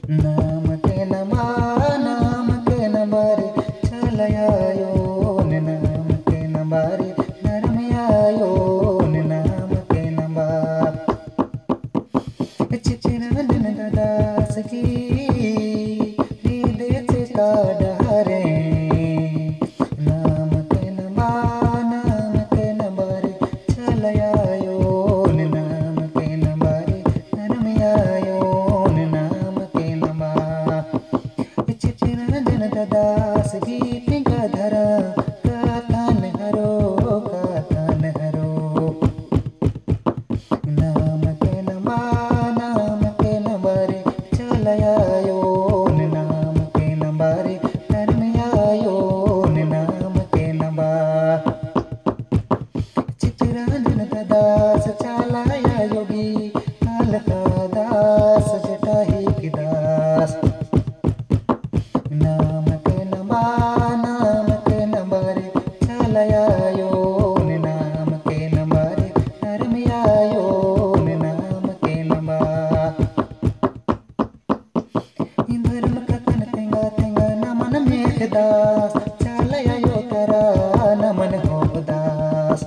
नाम के नमा रे चलयायो ने नाम के नमा रे नरमयायो ने नाम के नमा चिचिरन दास की हृदय से काढ़े नाम के नमा रे चलयायो ने नाम के नमा रे नरमयायो ने नाम के नमा चिचिरन दास की पिंगधरा कातन हरो नाम के नमा रे चलयायो ने नाम के नमा रे नरमयायो ने नाम के नमा चिचिरन दास चलाया योगी अलका दास जटाही की दास नाम के नमा रे चलयायो ने नाम के नमा रे नरमयायो ने नाम के नमा धर्म कथन तेंगा तेंगा नमन मेघदास चलयायो तेरा नमन हो दास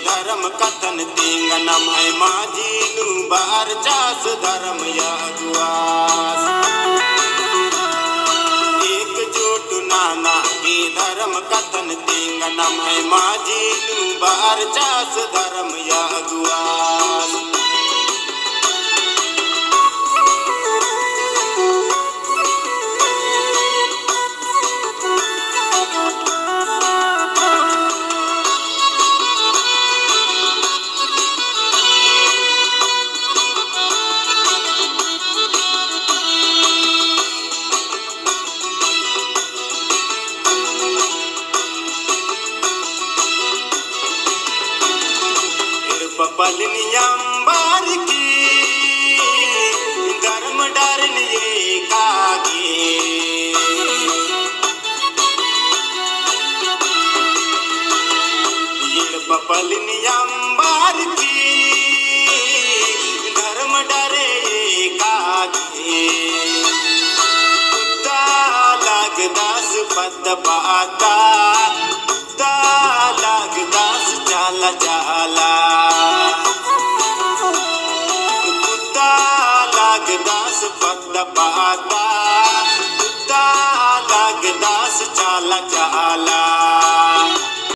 धर्म कथन तेंगा तेंगनम है माझी नु बार चास धर्म यागुआस एकजुट नाना के धर्म कथन तेंगनम है माझी नु बार चास धर्म यागुआस पलनियंबर की धर्म डरन ये कागे ये पलनियंबर की धर्म डरे ये कागे कुत्ता लगदास पद पाता कुत्ता लगदास जाला जाला दास पद पाता